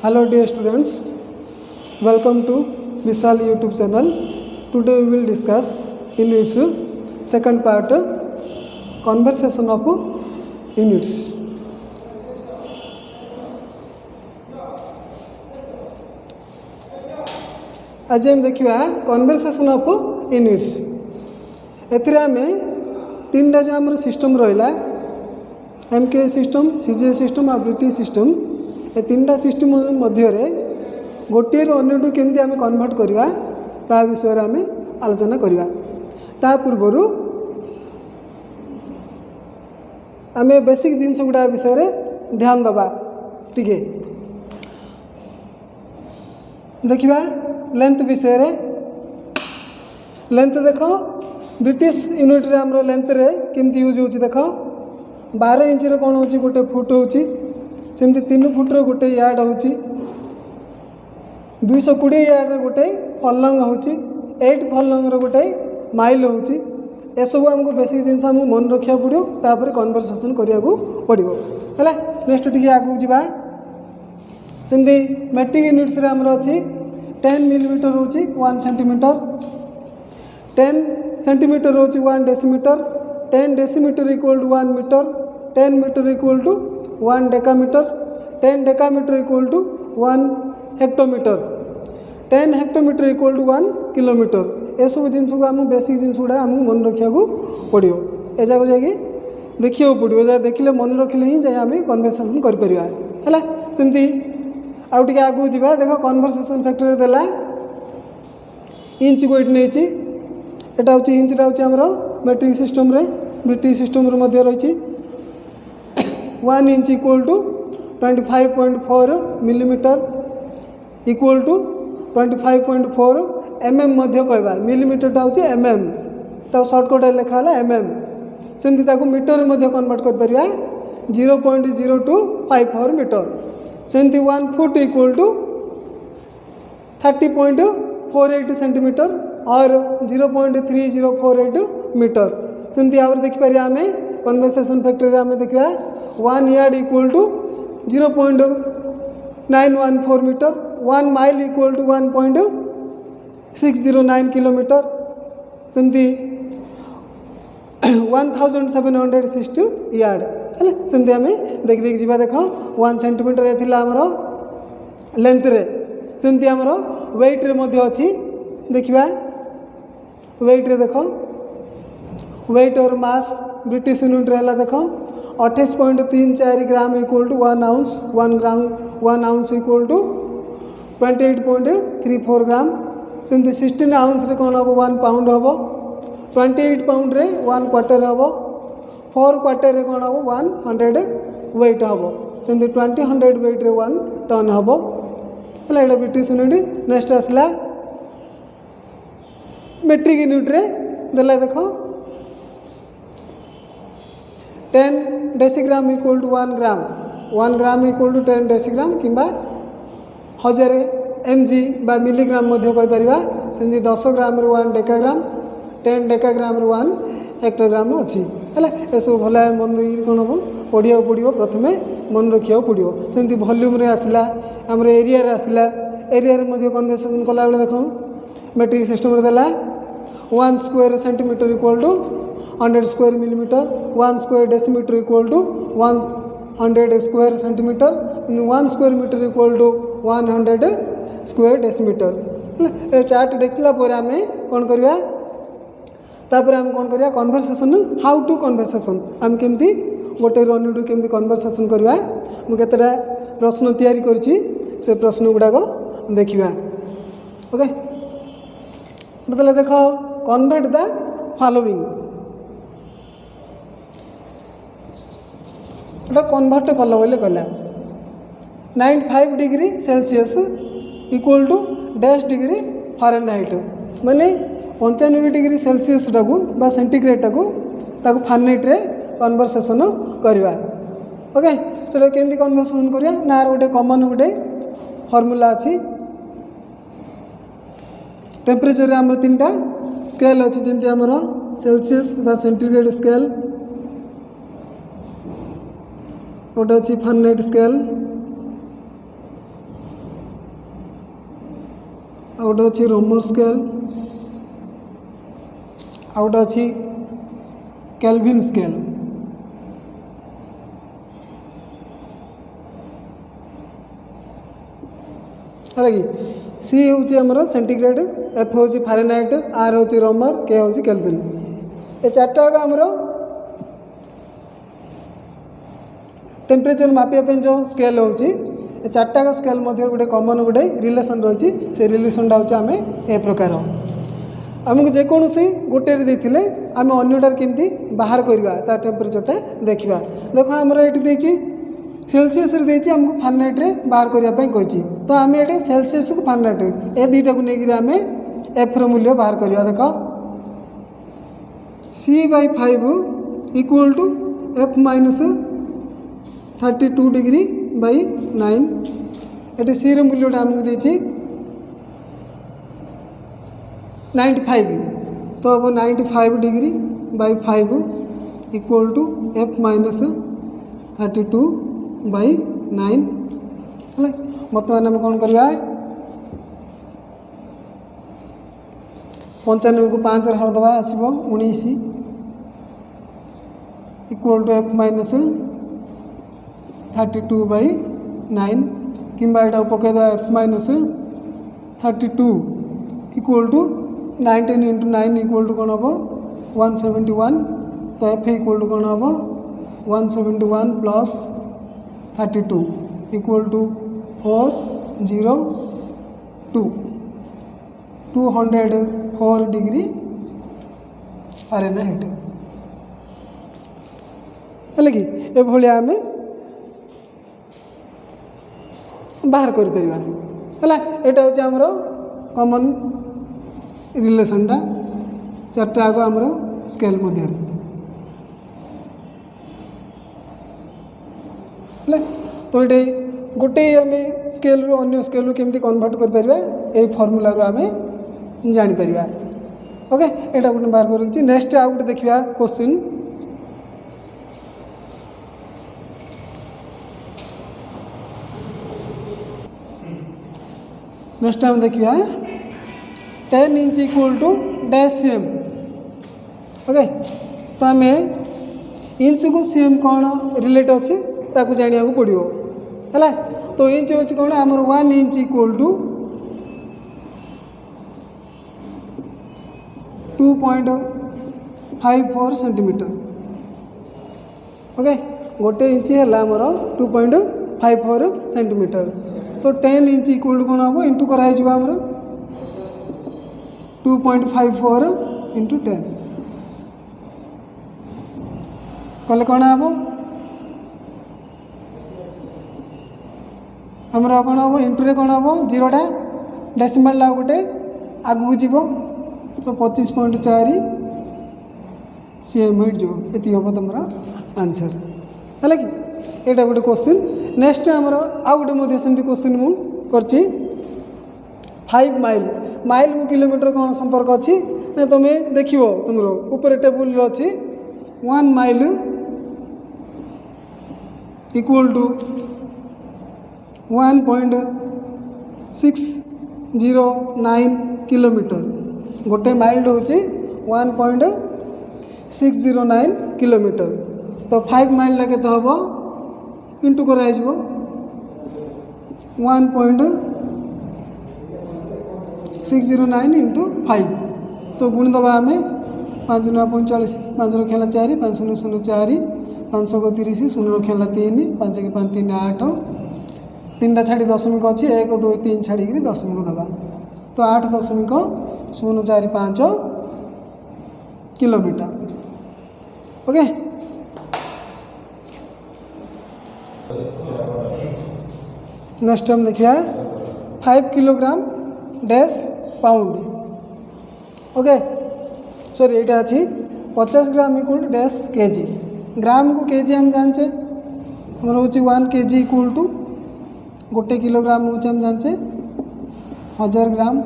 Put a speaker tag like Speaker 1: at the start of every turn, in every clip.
Speaker 1: Hello dear students, welcome to Vishal YouTube channel. Today we will discuss in its second part conversation of units. आज हम देखिए conversation of units एथिरे आमे तीन जो आम सिस्टम रहा एमके सिस्टम सीजे सिस्टम और ब्रिटिश सिस्टम ए तीन सिस्टम मध्य गोटे अन्यटू केमती आम कन्वर्ट करवा ता विषय आम आलोचना करवा ता पूर्वर आम बेसिक जिनस गुड़ा विषय ध्यान दबा टिके देखा लेंथ विषय लेंथ देख ब्रिटिश यूनिट रे हमरो लेंथ रे केमती यूज होची देख 12 इंच रे कोन होची गोटे फुट होची सेमती 3 फुट रो गोटे यार्ड होची 220 यार्ड रे गोटे फलंग होची 8 फलंग रो गोटे माइल होची ए सब हमको बेसिक जिनस हमको मन रखिया पड़ियो तापर कन्वर्सेशन करिया को पड़ियो हला नेक्स्ट टिके आगु जिबा सेमती मैट्रिक यूनिट्स रे हमरो अछि 10 मिलीमीटर होची 1 सेंटीमीटर 10 सेंटीमीटर होची 1 decimetre 10 decimetre equal to 1 metre 10 metre equal to 1 decametre 10 decametre equal to 1 hectometre 10 hectometre equal to 1 kilometre ए सब जिनस को आम बेसिक जिनस गुड़ा आमको मन रखा पड़ो ए जगह जाकि देखा पड़ो देखिले मन रखिले ही जाए आम कन्वर्सेशन कर सेमती आउ टे आगू जा देख कन्वर्सेशन फैक्टर देला इंच वेट नहीं एटा हूँ इंचटा हूँ आमर मैट्रिक सिस्टम रे ब्रिटिश सिस्टम रे रही 1 inch equal to 25.4 millimetre equal to 25.4 mm कहवा मिलीमीटर हूँ mm तो सर्टकट लिखा है mm सेमती मीटर में कन्वर्ट कर 0.0254 मीटर सेमती 1 फुट इक्वल टू 30.48 सेंटीमीटर और 0.3048 मीटर सेमती आवर देखिपर आम कन्वर्सेशन फैक्टर आम देखा 1 yard equal to 0.914 metre 1 mile equal to 1.609 kilometre सेमती 1760 यार्ड है सेमती आम देख देख जा देख 1 सेंटीमीटर ये आमर लेंथ रे सेमती आमर वेट रे मध्य अच्छी देखा वेट रे देख वेट और मास ब्रिटिश यूनिट रे देख 28.34 gram equal to 1 ounce 1 ounce equal to 28.34 gram सेमती 16 आउंस रे कौन हम 1 पाउंड हम 28 पाउंड रे 1 क्वार्टर हम 4 क्वार्टर रे कौन हम 100 वेट हम सेमती 100 वेट रे 1 टन हम है ब्रिटिश यूनिट नेक्स्ट आसला मैट्रिक यूनिट रे देला देख 10 decigram equal to 1 gram 1 gram equal to 10 decigram किंबा 1000 mg बा मिलीग्राम कहीपर सेमती 10 ग्राम रे 1 डेकाग्राम 10 डेकाग्राम रे 1 हेक्टोग्राम अच्छी है ये सब भल मन कौन हम पढ़ा पड़ो प्रथम मन रखा पड़ो सेमती वॉल्यूम रे आसला आमर एरिया रे आसला एरिया रे कन्वर्सेशन कला बेले देख मैट्रिक सिस्टम रे देला 1 square centimetre equal to 100 square millimetre 1 square decimetre equal to 100 square centimetre 1 square metre equal to 100 square decimetre है चार्ट देखला आम कौन करवा तापर आम कौन करवा कन्वर्सेशन हाउ टू कन्वर्सेशन आम केमती गोटे अन्यटू केमती कन्वर्सेशन करवा मुझे प्रश्न तैयारी करछि से प्रश्न गुड़ाक देखा ओके मतलब देख कन्वर्ट द फॉलोइंग एटा कन्वर्ट कल बोले गला 95 degree Celsius equal to dash degree Fahrenheit माने 95 डिग्री सेल्सियस टाकू बा सेंटीग्रेड टाकू फारेनहाइट रे कन्वर्सेशन करवा ओके से केमती कन्वर्सेशन करवा ना गोटे कमन गोटे फर्मूला अच्छी टेम्परेचर आम 3टा स्केल अच्छी जमी आमर सेल्सियस बा सेंटीग्रेड स्केल गोटे अच्छी फारेनहाइट स्केल आ गोटे अच्छी रोमर स्केल आ गोटे अच्छी केल्विन स्केल। है कि सी हूँ आमर सेंटीग्रेड, एफ हूँ फारेनहाइट, आर हूँ रोमर, के हूँ केल्विन। ए चार्टा आमर टेम्परेचर मापिया जो स्केल होची ए चार्टा स्केल मध्य गोटे कमन गोटे रिलेसन रही से रिलेसनटा हूँ आम ए प्रकार आमको जेकोसी गोटे देते आम अन्यटार केमती बाहर करवा ता टेम्परेचरटा देखा। देख आमर ये सेल्सियस देती आमको फारेनहाइट रे बाहर करने कही तो आम ये सेल्सियस को फारेनहाइट ए दुईटा को लेकिन आम एफ मूल्य बाहर करवा। देख C/5 equal to F minus 32 degree by 9 ये सी मूल्यटा आमको देती 95 तो अब 95 degree by 5 equal to F minus 32 by 9 है। बर्तमान आम कौन करवा 95 को 5 हरदे आसो 19 equal to F minus 32 by 9 कि पकईद F minus 32 equal to 19 into 9 equal to कौन हम 171 तो F इक्वल टू कौन हम 171 plus 32 equal to 402 204 degree Fahrenheit है कि ए भाया आम बाहर कर परिबा है। एटा हूँ आमर कॉमन रिलेशनटा चार्टा आग आमर स्केल मध्य तो ये गोटे आम स्केल रू अन्य स्केल केमती कन्वर्ट कर परिबा ए फॉर्मूला रू आम जानी परिबा। ओके एटा गोटे बाहर कर नेक्स्ट आ गोटे देखिबा क्वेश्चन नेक्स्ट आम देखिए 10 inch equal to dash CM. Okay तो आम इंच को सीएम कौन रिलेट अच्छी ताकू जाना पड़ो है। तो इंच हूँ कौन आमर 1 inch equal to 2.54 centimetre. Okay गोटे इंच है आमर 2.54 सेंटीमीटर तो 10 इंच इक्वल टू कौन हम इंटू कराई आमर 2.54 इंटू 10 कले कौन हम आमर कौन हम इंटू रे कौन हम जीरोटा डेसिमाल ला गोटे आगू जीव तो 25.4 सीएम जो ये हम तुम आंसर है कि यहाँ गोटे क्वेश्चन। नेक्स्ट आमर आउ गोटे सेमती क्वेश्चन मु करछि 5 माइल माइल को किलोमीटर कौन संपर्क अच्छी ना तुम देख तुम ऊपर टेबुल अच्छी 1 माइल इक्वल टू 1.609 किलोमीटर गोटे माइल हूँ 1.609 किलोमीटर तो 5 माइल लगे तो हम इंटू कराई 1.609 इंटू 5 तो गुण दबा आम 5 9 45 5 रखेला 4 5 0 0 4 5 को 30 0 रखेला 3 5 के 5 3 8 3टा छाड़ी दशमिक अच्छी 1 2 3 छाड़ी दशमिक दबा तो 8.045 किलोमीटर। ओके नेक्स्ट हम देखिए 5 kilogram dash pound. Okay sorry यहाँ अच्छी 50 gram equal to dash KG gram को केजी हम जाने हमारे हूँ 1 केजी इक्वल टू गोटे किलोग्राम हूँ हम जाने 1000 ग्राम।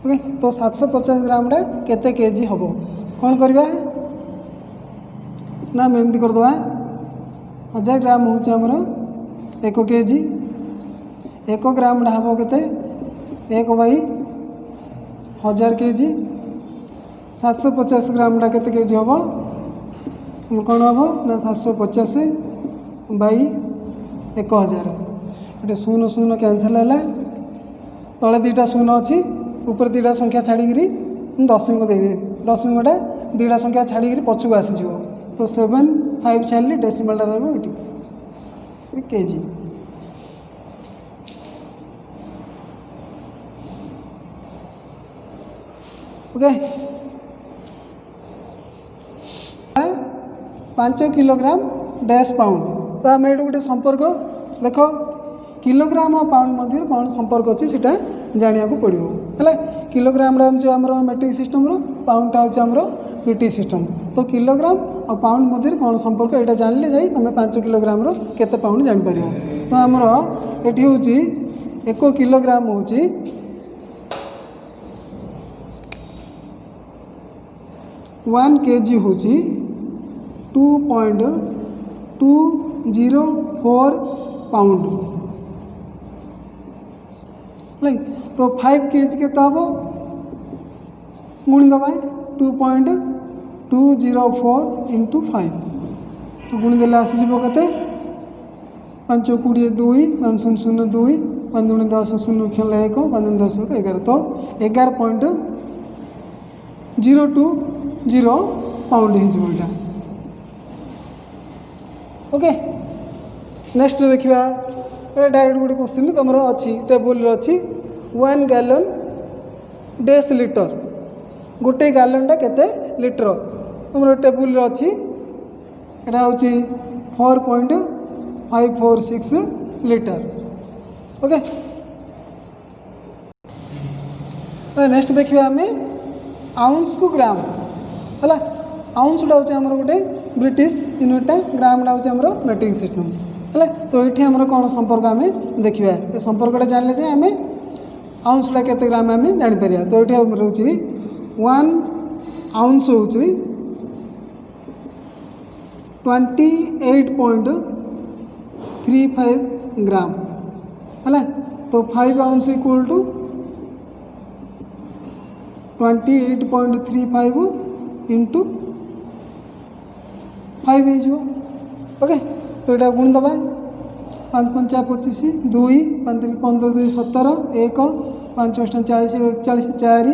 Speaker 1: ओके तो 750 ग्राम रे केते केजी हम कौन करवा ना हम एमती करदे 1000 ग्राम हूँ आमर 1 केजी 1 ग्राम हम के 1/1000 kg 750 ग्रामटा केते केजी हम कौन हम ना 750/1000 ये 0 0 कैनसल है तले 2टा 0 अच्छी ऊपर 2टा संख्या छाड़ी दशमिक दे दशमिकटा 2टा संख्या छाड़ी पछक आसीज तो 7 5 छाड़ी डेसिमलटा रही KG okay 5 kilogram dash pound तो आम ये गोटे संपर्क देख किलोग्राम और पाउंड मध्य कौन संपर्क अच्छी से जाना पड़ो है किलोग्राम जो आम मेट्रिक सिस्टम पाउंडटा हूँ आम ब्रिटिश सिस्टम तो किलोग्राम और पाउंड मध्य कौन संपर्क यहाँ जानले जाई तुम 5 किलोग्राम केते पाउंड जापर तो आमर ये हूँ 1 किलोग्राम हूँ 1 kg हूँ 2.204 पाउंड तो 5 kg के हम गुणी दबा 2.204 इंटू 5 तो गुणी देले आसीज के 5 20 2 5 0 0 2 5 गुणी 10 0 खेल 1 5 10 11 तो 11.020 पाउंड होगा ओके नेक्स्ट देखा डायरेक्ट गोटे क्वेश्चन तुम अच्छी टेबुल अच्छी 1 गैलन डेस लिटर गोटे गैलनटा केते लिटर तुम टेबुल अच्छी यहाँ हूँ 4.546 लिटर ओके नेक्स्ट देखिए आम आउंस को ग्राम है आउंसटा हूँ आम गोटे ब्रिटिश यूनिटा ग्रामटा हूँ आम मेट्रिक सिस्टम है तो ये आम कौन संपर्क आम देखा ये संपर्कटा जानले जे आम आउंसटा केते ग्राम आम जापर तो ये रोच 1 आउंस हूँ 28.35 ग्राम है तो 5 आउंस इक्वल टू 28.35 इंटू 5 हो ओके तो यहाँ गुण दबा 5 5 25 2 5 15 2 17 1 5 8 40 41 4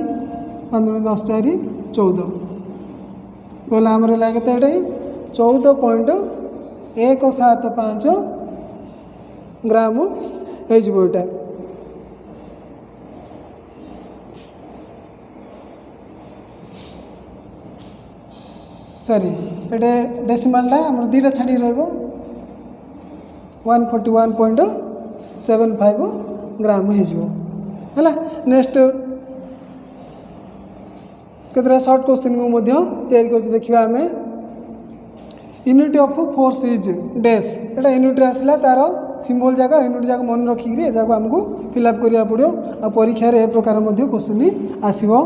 Speaker 1: 5 10 4 14 बोले आमर लगे 14.175 ग्राम होटा सॉरी ये डेसिमलटा आम 2टा छाड़ी रहा 141.75 ग्राम हो नेक्स्ट केतरा शॉर्ट क्वेश्चन को तैयारी कर देखा आम unit of force is dash Etah unit आसला तार सिंबल जाक यूनिट जाक मन रखिकी जगह आमको फिलअप करा पड़ो आ परीक्षा ए प्रकार क्वेश्चन आसो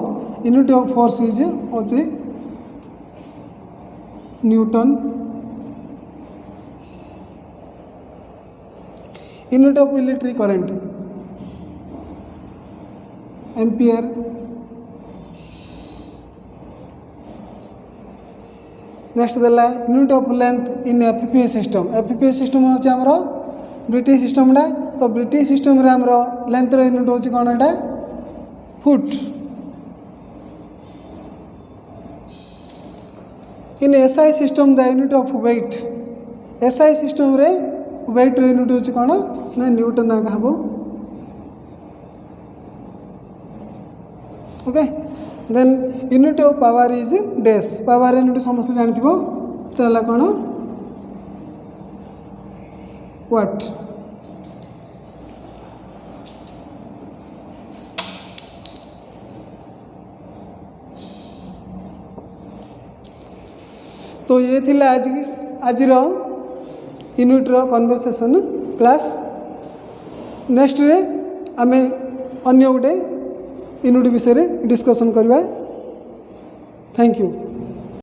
Speaker 1: यूनिट ऑफ फोर्स इज अच्छे newton unit of electric current ampere next देला unit of length in FPS system हूँ आमर ब्रिटिश सिस्टमटा तो ब्रिटिश सिस्टम रे आमर लेंथ यूनिट हूँ कौन एटा foot in SI system the unit of weight SI system रे वेट यूनिट हूँ कौन ना न्यूटन आगे हम okay then unit of power is dash power unit समस्त जानते कौन वाट तो ये थिला आज यूनिट रो कन्वर्सेशन क्लास नेक्स्ट रे आमे अन्य गोटे यूनिट विषय डिस्कशन करवा थैंक यू।